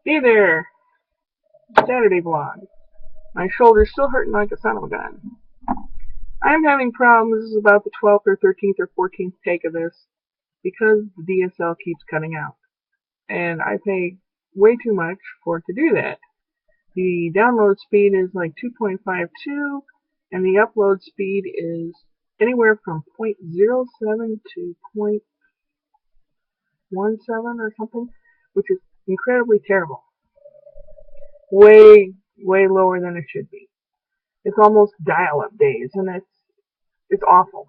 Hey there, Saturday vlog. My shoulder's still hurting like a son of a gun. I'm having problems. This is about the 12th or 13th or 14th take of this because the DSL keeps cutting out. And I pay way too much for it to do that. The download speed is like 2.52 and the upload speed is anywhere from 0.07 to 0.17 or something, which is incredibly terrible. Way, way lower than it should be. It's almost dial-up days, and it's awful.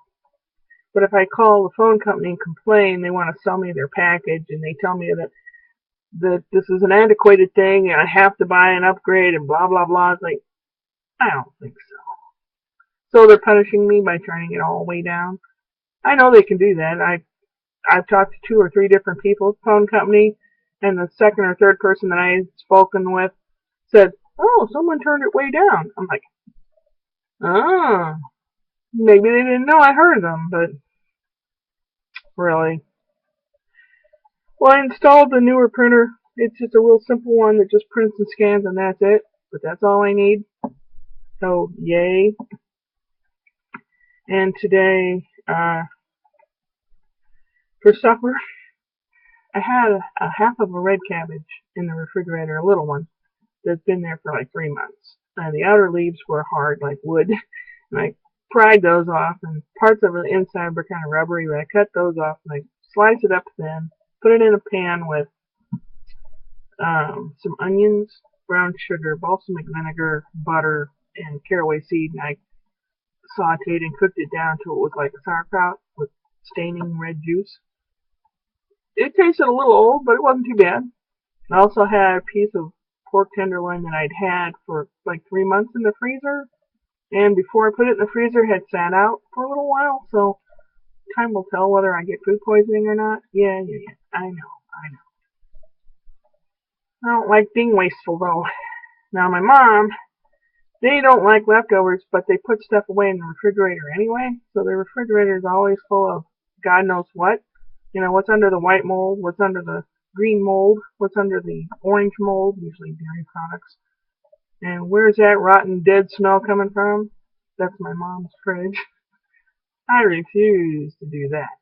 But if I call the phone company and complain, they want to sell me their package, and they tell me that this is an antiquated thing, and I have to buy an upgrade, and blah blah blah. It's like, I don't think so. So they're punishing me by turning it all the way down. I know they can do that. I've talked to 2 or 3 different people at the phone company, and the second or third person that I had spoken with said, "Oh, someone turned it way down." I'm like, "Oh, maybe they didn't know I heard them, but really." Well, I installed the newer printer. It's just a real simple one that just prints and scans, and that's it. But that's all I need. So, yay. And today, for supper, I had a half of a red cabbage in the refrigerator, a little one, that's been there for like 3 months. And the outer leaves were hard like wood. And I pried those off, and parts of the inside were kind of rubbery, but I cut those off, and I sliced it up thin, put it in a pan with some onions, brown sugar, balsamic vinegar, butter, and caraway seed, and I sauteed and cooked it down till it was like a sauerkraut with staining red juice. It tasted a little old, but it wasn't too bad. I also had a piece of pork tenderloin that I'd had for like 3 months in the freezer, and before I put it in the freezer, had sat out for a little while, so time will tell whether I get food poisoning or not. Yeah, I know. I don't like being wasteful though. Now my mom, they don't like leftovers, but they put stuff away in the refrigerator anyway. So the refrigerator is always full of God knows what. You know, what's under the white mold, what's under the green mold, what's under the orange mold, usually dairy products. And where's that rotten dead smell coming from? That's my mom's fridge. I refuse to do that.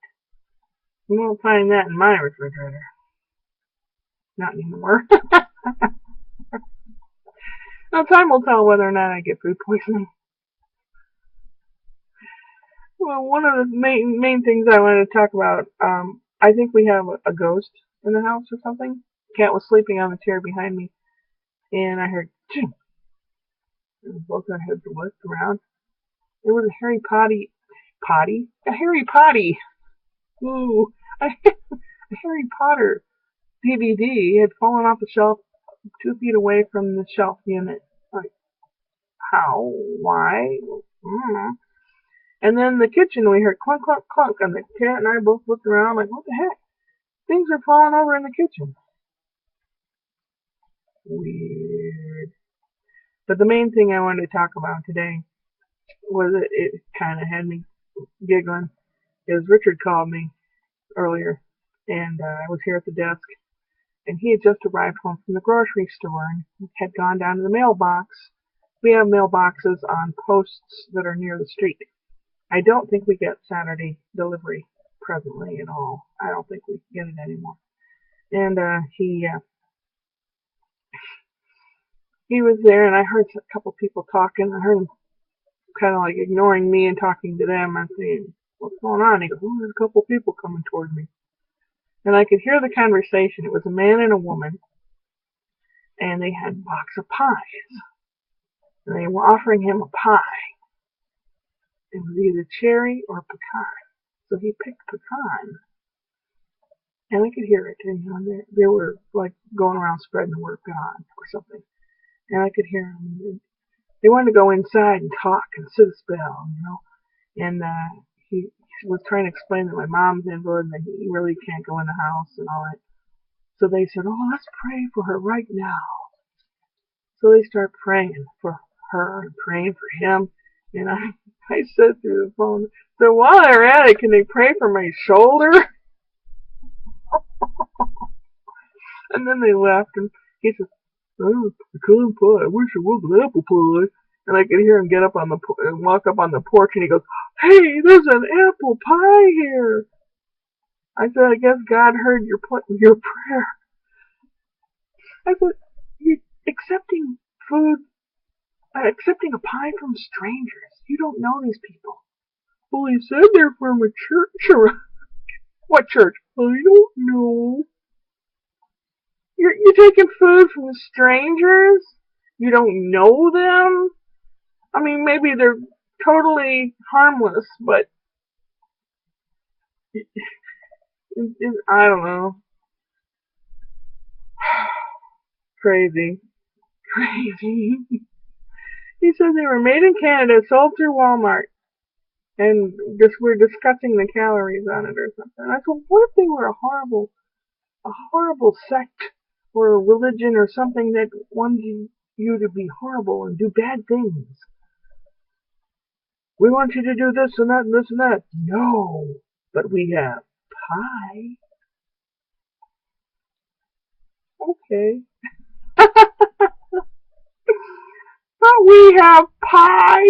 You won't find that in my refrigerator. Not anymore. Now time will tell whether or not I get food poisoning. Well, one of the main things I wanted to talk about, I think we have a ghost in the house or something. Cat was sleeping on the chair behind me, and I heard, ching. And both our heads looked around. There was a Harry Potty. Ooh, a Harry Potter DVD had fallen off the shelf 2 feet away from the shelf unit. Like, how? Why? Mm. And then the kitchen, we heard clunk, clunk, clunk, and the cat and I both looked around like, what the heck? Things are falling over in the kitchen. Weird. But the main thing I wanted to talk about today was it kind of had me giggling. Is Richard called me earlier, and I was here at the desk, and he had just arrived home from the grocery store and had gone down to the mailbox. We have mailboxes on posts that are near the street. I don't think we get Saturday delivery presently at all. I don't think we get it anymore. And he was there, and I heard a couple people talking. I heard him kind of like ignoring me and talking to them. I'm saying, "What's going on?" He goes, "Oh, there's a couple people coming toward me." And I could hear the conversation. It was a man and a woman, and they had a box of pies, and they were offering him a pie. It was either cherry or pecan. So he picked pecan, and I could hear it. And they were like going around spreading the word of God or something. And I could hear them. They wanted to go inside and talk and sit a spell, you know. And he was trying to explain that my mom's invalid and that he really can't go in the house and all that. So they said, "Oh, let's pray for her right now." So they start praying for her and praying for him. And I said through the phone, "So while they're at it, can they pray for my shoulder?" And then they left, and He says, oh, pecan pie. I wish it was an apple pie. And I could hear him get up on the and walk up on the porch, and he goes, "Hey, there's an apple pie here." I said, "I guess God heard your prayer." I said, "You accepting food, accepting a pie from strangers. You don't know these people." Well, he said they're from a church. What church? I don't know. You're taking food from strangers? You don't know them? I mean, maybe they're totally harmless, but I don't know. Crazy. Crazy. He said they were made in Canada, sold through Walmart, and just we're discussing the calories on it or something. I said, what if they were a horrible sect or a religion or something that wants you to be horrible and do bad things? We want you to do this and that and this and that. No, but we have pie. Okay. But we have pie.